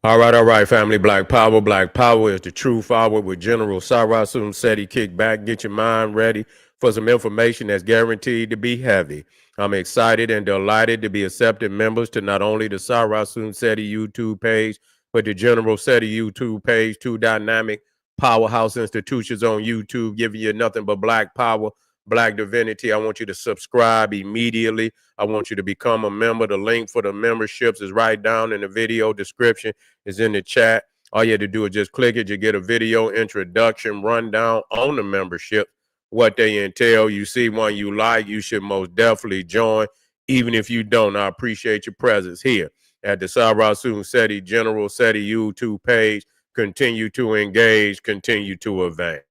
All right, family. Black Power. Black Power is the true forward with General Sarasun Seti. Kick back, get your mind ready for some information that's guaranteed to be heavy. I'm excited and delighted to be accepted members to not only the Sarasun Seti YouTube page, but the General Seti YouTube page, two dynamic powerhouse institutions on YouTube, giving you nothing but black power, black divinity. I want you to subscribe immediately. I want you to become a member. The link for the memberships is right down in the video description. Is in the chat. All you have to do is just click it. You get a video introduction rundown on the membership, what they entail. You see one you like, you should most definitely join. Even if you don't, I appreciate your presence here at the Sarasun Seti General Seti YouTube page. Continue to engage, continue to advance.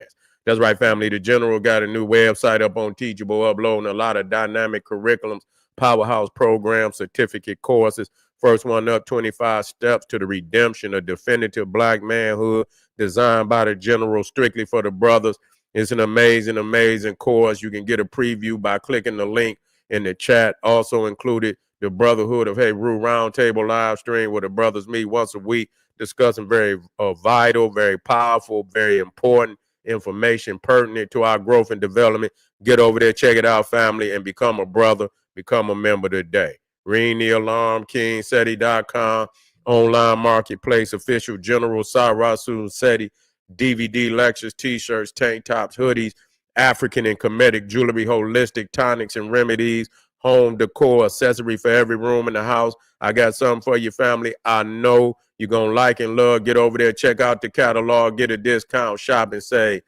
That's right, family. The General got a new website up on Teachable, uploading a lot of dynamic curriculums, powerhouse programs, certificate courses. First one up, 25 Steps to the Redemption of Definitive Black Manhood, designed by the General strictly for the brothers. It's an amazing, amazing course. You can get a preview by clicking the link in the chat. Also included the Brotherhood of Heru Roundtable live stream where the brothers meet once a week, discussing very vital, very powerful, very important information pertinent to our growth and development. Get over there, check it out, family, and become a brother, become a member today. Ring the alarm, KingSeti.com, online marketplace, official General Sarasun Seti, DVD lectures, t-shirts, tank tops, hoodies, African and Kemetic jewelry, holistic tonics and remedies, home decor, accessory for every room in the house. I got something for your family. I know you're going to like and love. Get over there, check out the catalog, get a discount, shop and save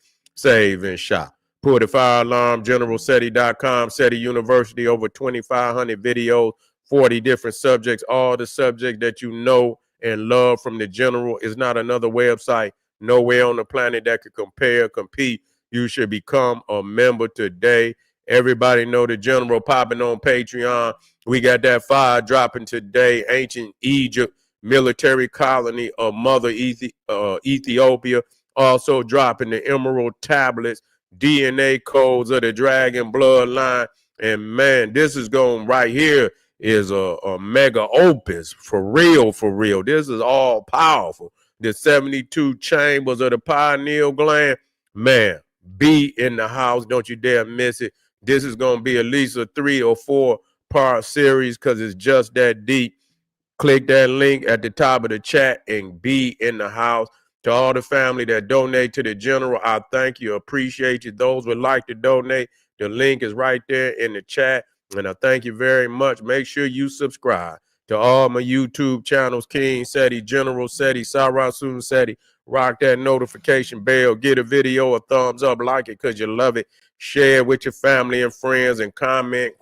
and shop. Pull the fire alarm, GeneralSeti.com, Seti University, over 2,500 videos, 40 different subjects, all the subjects that you know and love from the General. Is not another website nowhere on the planet that could compare, compete. You should become a member today. Everybody know the General popping on Patreon. We got that fire dropping today. Ancient Egypt, military colony of Mother Ethiopia. Also dropping the Emerald tablets, DNA codes of the dragon bloodline. And man, this is going right here is a mega opus for real, for real. This is all powerful. The 72 chambers of the pineal gland, man, be in the house. Don't you dare miss it. This is going to be at least a 3 or 4 part series because it's just that deep. Click that link at the top of the chat and be in the house. To all the family that donate to the General, I thank you, appreciate you. Those would like to donate, the link is right there in the chat. And I thank you very much. Make sure you subscribe to all my YouTube channels, King Seti, General Seti, Sarasun Seti. Rock that notification bell. Get a video a thumbs up, like it because you love it. Share with your family and friends and comment.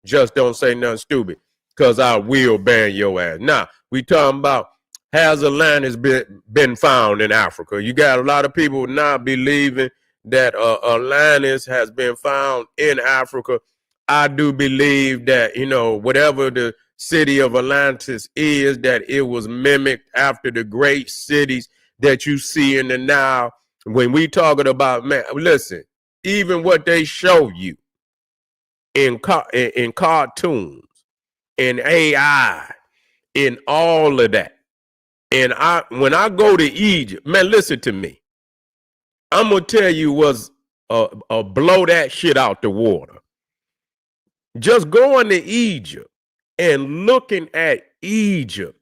Just don't say nothing stupid because I will ban your ass. Now, we talking about has Atlantis been found in Africa? You got a lot of people now believing that Atlantis has been found in Africa. I do believe that, you know, whatever the city of Atlantis is, that it was mimicked after the great cities that you see in the now. When we talking about, man, listen, even what they show you in cartoons, in AI, in all of that. And when I go to Egypt, man, listen to me. I'm gonna tell you what's blow that shit out the water. Just going to Egypt and looking at Egypt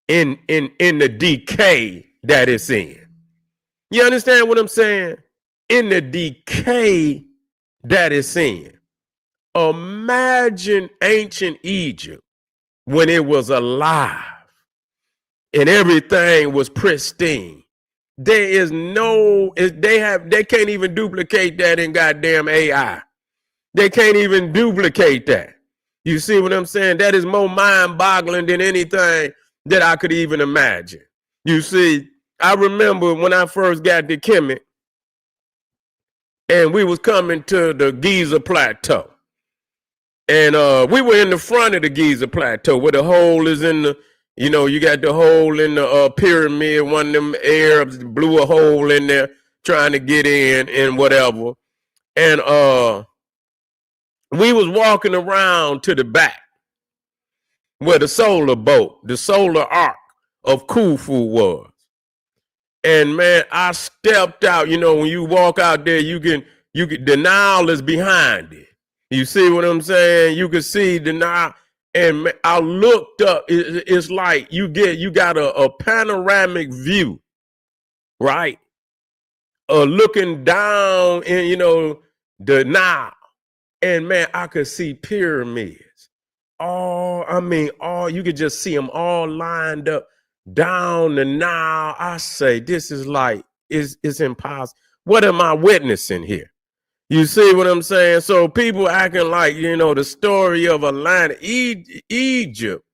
in the decay that it's in. You understand what I'm saying? In the decay that it's in. Imagine ancient Egypt when it was alive and everything was pristine. There is no, they can't even duplicate that in goddamn AI. They can't even duplicate that. You see what I'm saying? That is more mind-boggling than anything that I could even imagine. You see, I remember when I first got to Kemet and we was coming to the Giza Plateau. And we were in the front of the Giza Plateau where the hole is in the, you know, you got the hole in the pyramid. One of them Arabs blew a hole in there trying to get in and whatever. And we was walking around to the back where the solar boat, the solar ark of Khufu was. And man, I stepped out. When you walk out there, the Nile is behind it. You see what I'm saying? You can see the Nile. And man, I looked up. It's like you got a panoramic view, right? Looking down in, the Nile. And man, I could see pyramids. You could just see them all lined up down the Nile. I say, this is like, it's impossible. What am I witnessing here? You see what I'm saying? So people acting like, the story of Atlantis, Egypt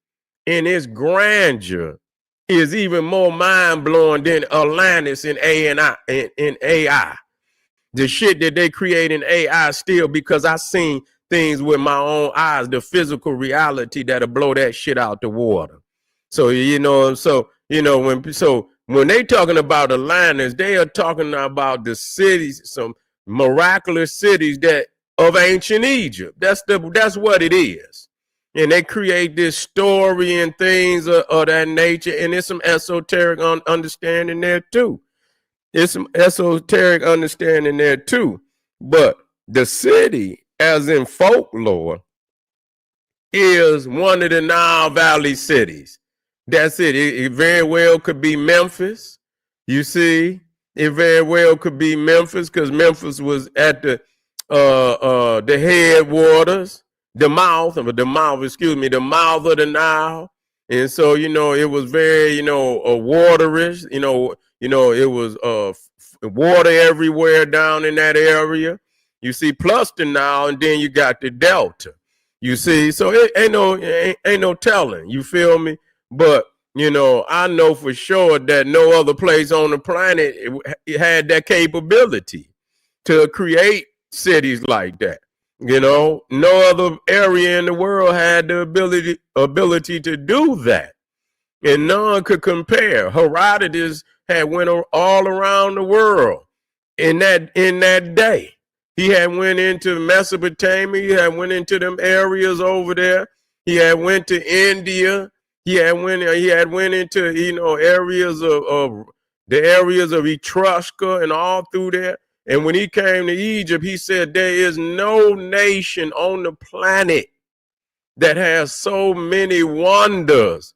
in its grandeur is even more mind-blowing than Atlantis in AI. The shit that they create in AI still, because I seen things with my own eyes, the physical reality that'll blow that shit out the water. So, when they talking about Atlantis, they are talking about the cities, some miraculous cities that of ancient Egypt. That's what it is. And they create this story and things of that nature, and there's some esoteric understanding there too. There's some esoteric understanding there too. But the city, as in folklore, is one of the Nile Valley cities. That's it. It very well could be Memphis. You see, it very well could be Memphis, because Memphis was at the headwaters, the mouth of the mouth of the Nile. And so, it was very, waterish, it was water everywhere down in that area. You see, plus the Nile, and then you got the Delta. You see, so it ain't no telling. You feel me? But I know for sure that no other place on the planet it had that capability to create cities like that. No other area in the world had the ability to do that, and none could compare. Herodotus had went all around the world in that day. He had went into Mesopotamia. He had went into them areas over there. He had went to India. He had went into areas of the areas of Etrusca and all through there. And when he came to Egypt, he said there is no nation on the planet that has so many wonders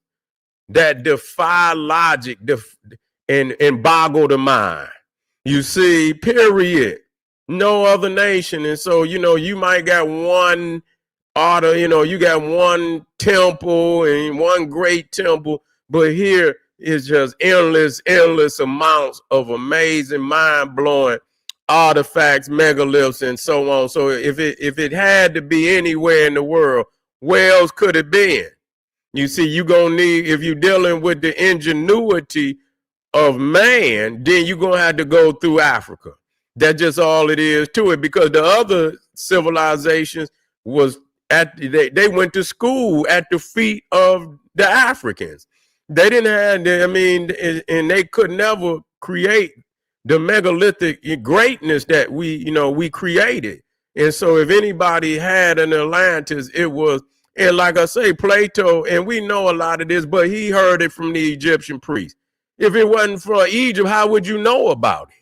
that defy logic and boggle the mind. You see, period. No other nation. And so, you might got one you got one temple and one great temple, but here is just endless amounts of amazing, mind-blowing artifacts, megaliths, and so on. So if it had to be anywhere in the world, where else could it be? You see, you're going to need, if you're dealing with the ingenuity of man, then you're going to have to go through Africa. That's just all it is to it, because the other civilizations was they went to school at the feet of the Africans. They didn't have, and they could never create the megalithic greatness that we created. And so if anybody had an Atlantis, it was, and like I say, Plato, and we know a lot of this, but he heard it from the Egyptian priests. If it wasn't for Egypt, how would you know about it?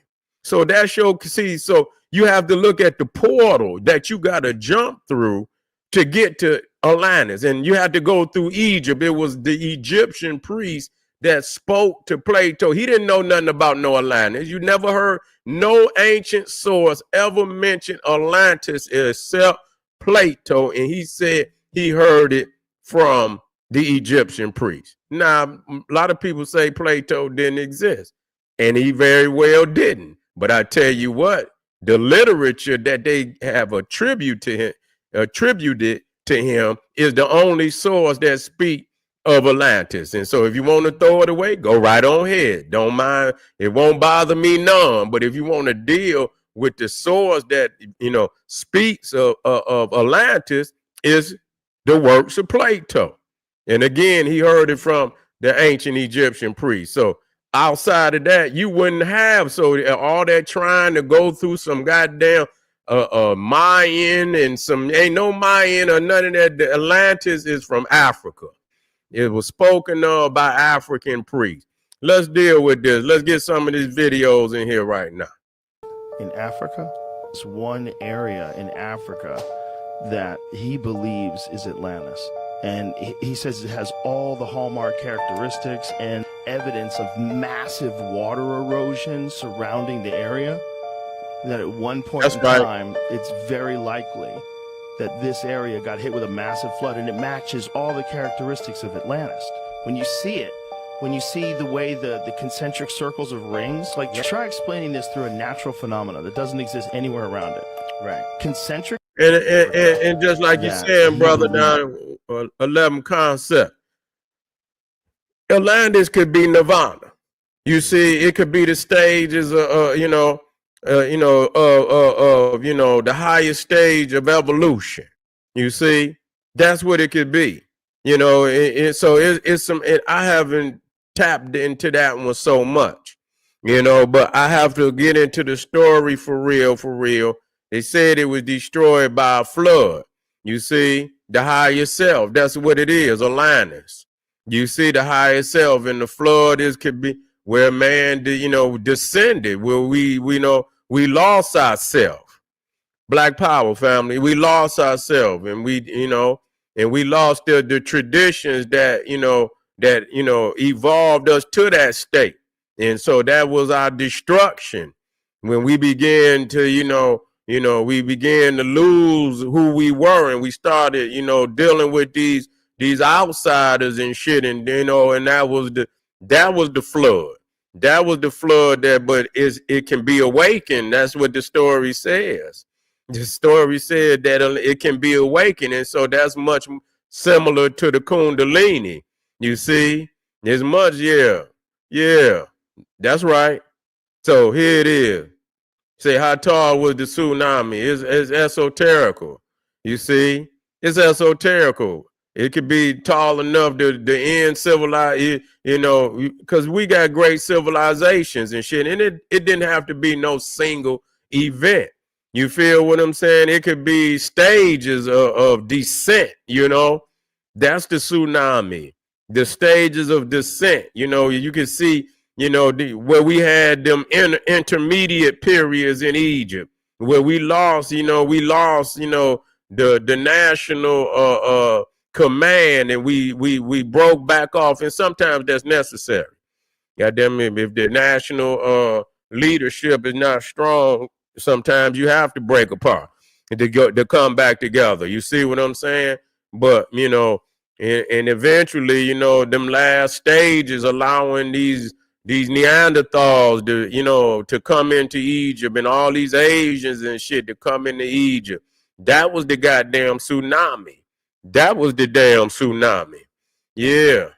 So that's so you have to look at the portal that you got to jump through to get to Atlantis, and you had to go through Egypt. It was the Egyptian priest that spoke to Plato. He didn't know nothing about no Atlantis. You never heard no ancient source ever mention Atlantis except Plato, and he said he heard it from the Egyptian priest. Now, a lot of people say Plato didn't exist, and he very well didn't. But I tell you what, the literature that they have attributed to him is the only source that speak of Atlantis. And so if you want to throw it away, go right on ahead. Don't mind. It won't bother me none. But if you want to deal with the source that, speaks of Atlantis, is the works of Plato. And again, he heard it from the ancient Egyptian priest. So outside of that, you wouldn't have. So all that trying to go through some goddamn Mayan and some, ain't no Mayan or none of that. The Atlantis is from Africa. It was spoken of by African priests. Let's deal with this. Let's get some of these videos in here right now. In Africa, it's one area in Africa that he believes is Atlantis. And he says it has all the hallmark characteristics and evidence of massive water erosion surrounding the area, that at one point in time, it's very likely that this area got hit with a massive flood, and it matches all the characteristics of Atlantis. When you see it, when you see the way the concentric circles of rings, like try explaining this through a natural phenomenon that doesn't exist anywhere around it. Right. Concentric. And just like you're saying, brother, down 11 concept. Atlantis could be Nirvana. You see, it could be the stages of, the highest stage of evolution. You see, that's what it could be. It's some. I haven't tapped into that one so much, but I have to get into the story for real. They said it was destroyed by a flood. You see, the higher self. That's what it is, Atlantis. You see, the higher self, and the flood could be where man, descended, where we lost ourselves. Black Power family, we lost ourselves, and we lost the traditions that evolved us to that state. And so that was our destruction when we began to, we began to lose who we were, and we started, dealing with these outsiders and shit, and and that was the flood. That was the flood but it can be awakened. That's what the story says. The story said that it can be awakened, and so that's much similar to the Kundalini. You see, as much, yeah, that's right. So here it is. Say, how tall was the tsunami? It's esoterical. You see, it's esoterical. It could be tall enough to end civilized, because we got great civilizations and shit, and it didn't have to be no single event. You feel what I'm saying? It could be stages of descent, That's the tsunami, the stages of descent. You can see, where we had them intermediate periods in Egypt, where we lost, the national command, and we broke back off, and sometimes that's necessary. Goddamn it, if the national leadership is not strong, sometimes you have to break apart to come back together. You see what I'm saying? But and eventually, them last stages allowing these Neanderthals to come into Egypt, and all these Asians and shit to come into Egypt. That was the goddamn tsunami. That was the damn tsunami. Yeah.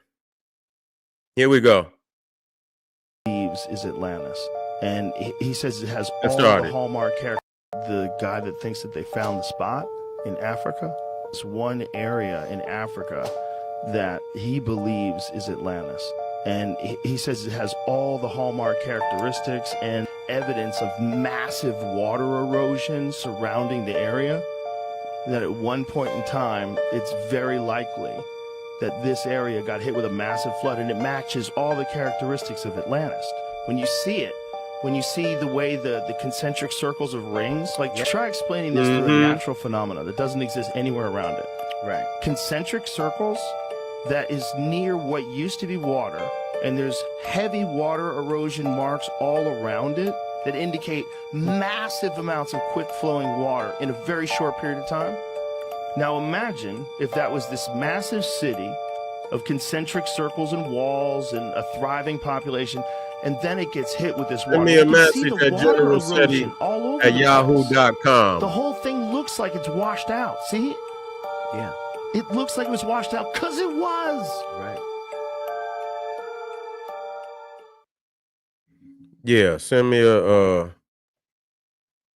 Here we go. Is Atlantis. And he says it has all the hallmark characters. The guy that thinks that they found the spot in Africa, it's one area in Africa that he believes is Atlantis. And he says it has all the hallmark characteristics and evidence of massive water erosion surrounding the area, that at one point in time, it's very likely that this area got hit with a massive flood, and it matches all the characteristics of Atlantis. When you see it, when you see the way the concentric circles of rings, like try explaining this through a natural phenomenon that doesn't exist anywhere around it. Right. Concentric circles that is near what used to be water, and there's heavy water erosion marks all around it that indicate massive amounts of quick flowing water in a very short period of time. Now imagine if that was this massive city of concentric circles and walls and a thriving population, and then it gets hit with this water. Send me a message at generalstudy@yahoo.com. The whole thing looks like it's washed out. See? Yeah. It looks like it was washed out because it was. Right. Yeah, send me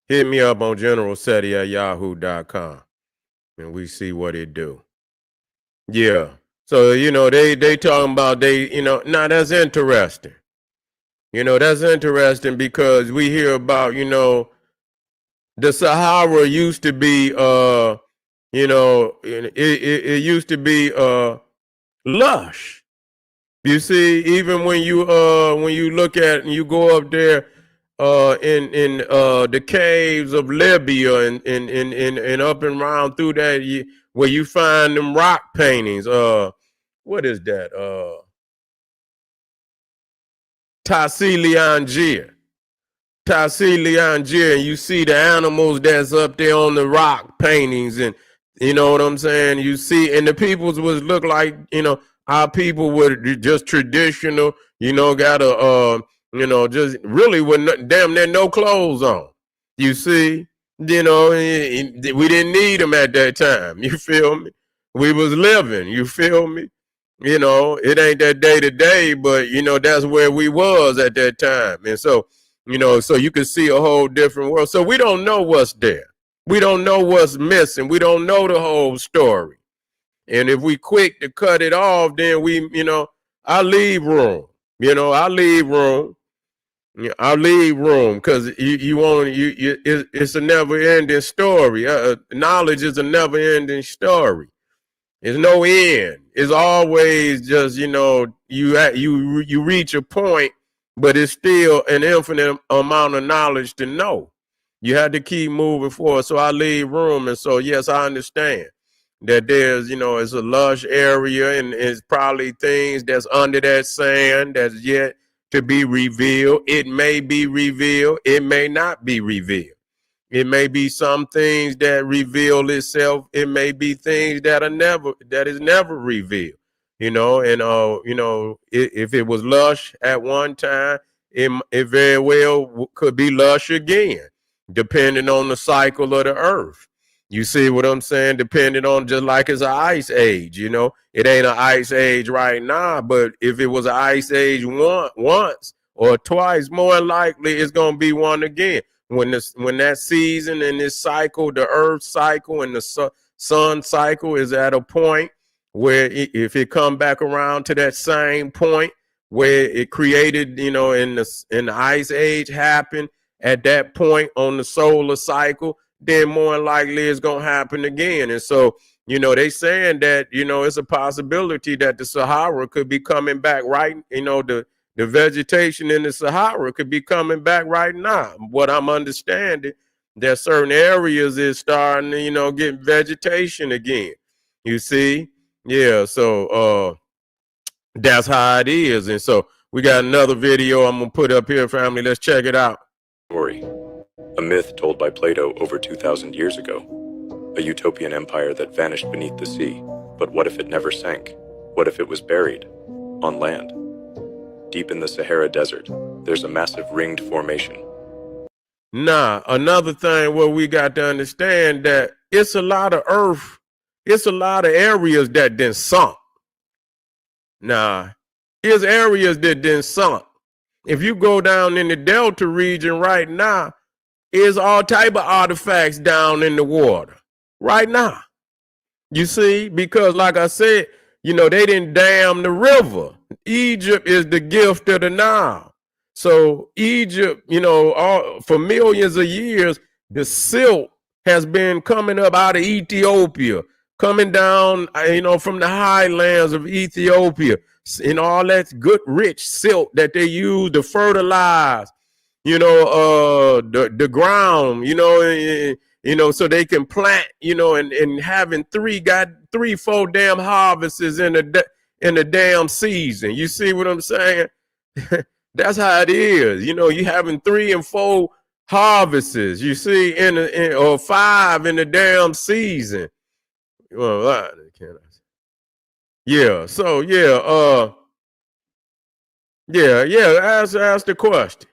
hit me up on generalstudy@yahoo.com, and we see what it do. Yeah. So, they talking about now that's interesting. That's interesting because we hear about, the Sahara used to be, it used to be lush. You see, even when you look at and you go up there in the caves of Libya and up and around through that, where you find them rock paintings. What is that? Tassiliangia. And you see the animals that's up there on the rock paintings, and you know what I'm saying? You see, and the peoples was look like, our people were just traditional, got just really with damn near no clothes on. You see, we didn't need them at that time. You feel me? We was living. You feel me? It ain't that day to day, but that's where we was at that time. And so, so you can see a whole different world. So we don't know what's there. We don't know what's missing. We don't know the whole story. And if we quick to cut it off, then I leave room. I leave room. I leave room because it's a never ending story. Knowledge is a never ending story. There's no end. It's always just, you reach a point, but it's still an infinite amount of knowledge to know. You have to keep moving forward. So I leave room. And so, yes, I understand that there's, it's a lush area and it's probably things that's under that sand that's yet to be revealed. It may be revealed. It may not be revealed. It may be some things that reveal itself. It may be things that is never revealed, if it was lush at one time, it very well could be lush again, depending on the cycle of the earth. You see what I'm saying? Depending on, just like it's an ice age, it ain't an ice age right now, but if it was an ice age once or twice, more likely it's going to be one again. When that season and this cycle, the earth cycle and the sun cycle is at a point where if it come back around to that same point where it created, in the ice age happened at that point on the solar cycle, then more likely it's going to happen again. And so, they saying that, it's a possibility that the Sahara could be coming back right, the vegetation in the Sahara could be coming back right now. What I'm understanding, that certain areas is starting to, get vegetation again. You see? Yeah, so that's how it is. And so we got another video I'm going to put up here, family. Let's check it out. Story. A myth told by Plato over 2,000 years ago. A utopian empire that vanished beneath the sea. But what if it never sank? What if it was buried? On land? Deep in the Sahara Desert, there's a massive ringed formation. Nah, another thing where we got to understand that it's a lot of earth, it's a lot of areas that didn't sunk. Nah, there's areas that didn't sunk. If you go down in the Delta region right now, there's all type of artifacts down in the water right now. You see, because like I said, they didn't dam the river. Egypt is the gift of the Nile. So Egypt, for millions of years, the silk has been coming up out of Ethiopia, coming down, from the highlands of Ethiopia, all that good, rich silk that they use to fertilize, the ground, so they can plant, and having 3-4 damn harvests in the damn season. You see what I'm saying? That's how it is. You having 3 and 4 harvests, you see, or 5 in the damn season. Well, yeah. So ask the question.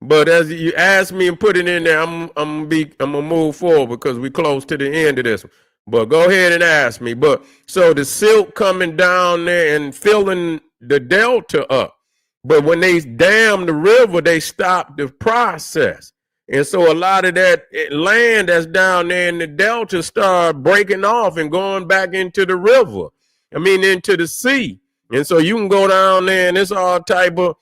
But as you ask me and put it in there, I'm gonna move forward because we close to the end of this one. But go ahead and ask me. But so the silk coming down there and filling the delta up. But when they dam the river, they stop the process. And so a lot of that land that's down there in the delta start breaking off and going back into the river. Into the sea. And so you can go down there and it's all type of,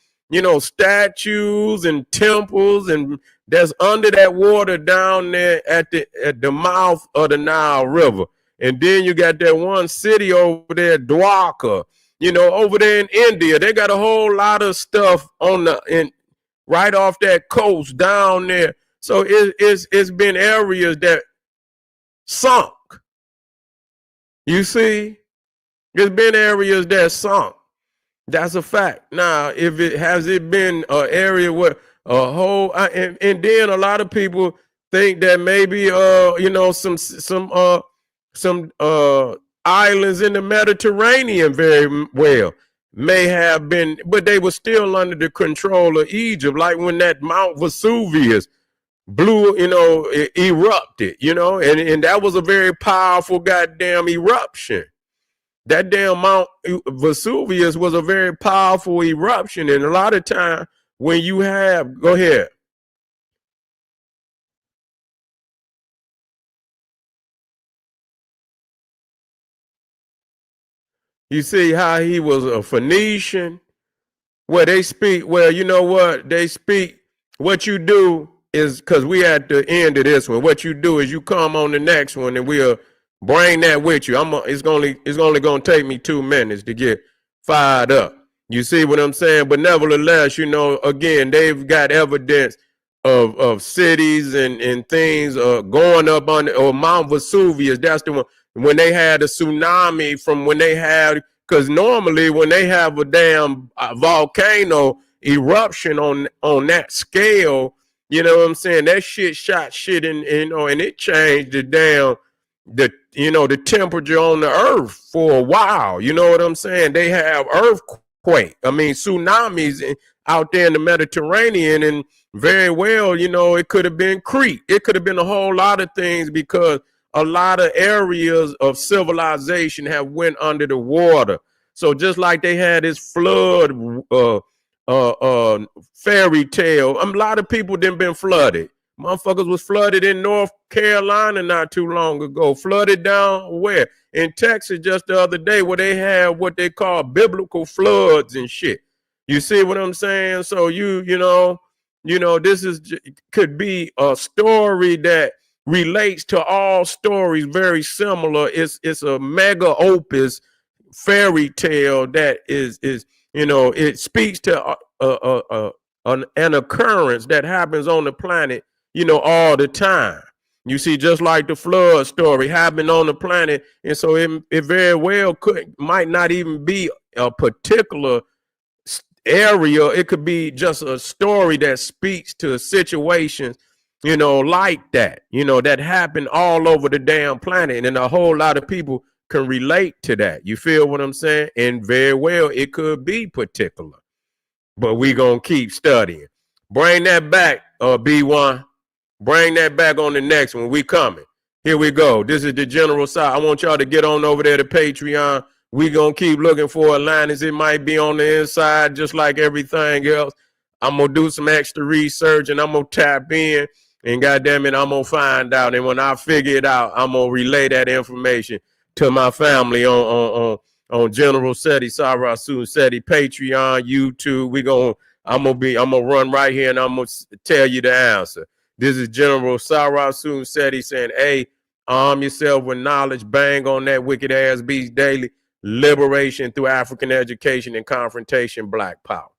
statues and temples, and that's under that water down there at the mouth of the Nile River. And then you got that one city over there, Dwarka, you know, over there in India. They got a whole lot of stuff on the right off that coast down there. So it's been areas that sunk. You see, there's been areas that sunk. That's a fact. Now, if it has it been an area where a whole and then a lot of people think that maybe you know some islands in the Mediterranean very well may have been, but they were still under the control of Egypt, like when that Mount Vesuvius blew, you know, erupted, you know, and that was a very powerful goddamn eruption. That damn Mount Vesuvius was a very powerful eruption, and a lot of time when you have, go ahead. You see how he was a Phoenician? Well, they speak, well, you know what? They speak, what you do is, because we at the end of this one, what you do is you come on the next one and we'll bring that with you. It's only going to take me 2 minutes to get fired up. You see what I'm saying? But nevertheless, you know, again, they've got evidence of cities and things going up on, or Mount Vesuvius. That's the one. When they had a tsunami from when they had, because normally when they have a damn volcano eruption on that scale, you know what I'm saying, that shit shot shit in, you know, and it changed the temperature on the earth for a while. You know what I'm saying? They have tsunamis out there in the Mediterranean, and very well, you know, it could have been Crete. It could have been a whole lot of things, because a lot of areas of civilization have went under the water. So just like they had this flood fairy tale, a lot of people didn't been flooded. Motherfuckers was flooded in North Carolina not too long ago. Flooded down where? In Texas just the other day, where they had what they call biblical floods and shit. You see what I'm saying? So you know, this could be a story that relates to all stories very similar. It's a mega opus fairy tale that is you know, it speaks to an occurrence that happens on the planet, you know, all the time. You see, just like the flood story happened on the planet, and so it very well might not even be a particular area. It could be just a story that speaks to situations, you know, like that, you know, that happened all over the damn planet, and a whole lot of people can relate to that. You feel what I'm saying? And very well, it could be particular, but we gonna keep studying. Bring that back, B1. Bring that back on the next one. We coming. Here we go. This is the general side. I want y'all to get on over there to Patreon. We gonna keep looking for Atlantis. It might be on the inside, just like everything else. I'm gonna do some extra research, and I'm gonna tap in, and goddamn it, I'm gonna find out. And when I figure it out, I'm gonna relay that information to my family on General Seti, Sarah Soon Seti, Patreon, YouTube. I'm gonna run right here, and I'm gonna tell you the answer. This is General Sarah Soon Seti saying, hey, arm yourself with knowledge, bang on that wicked ass beast daily. Liberation through African education and confrontation, Black power.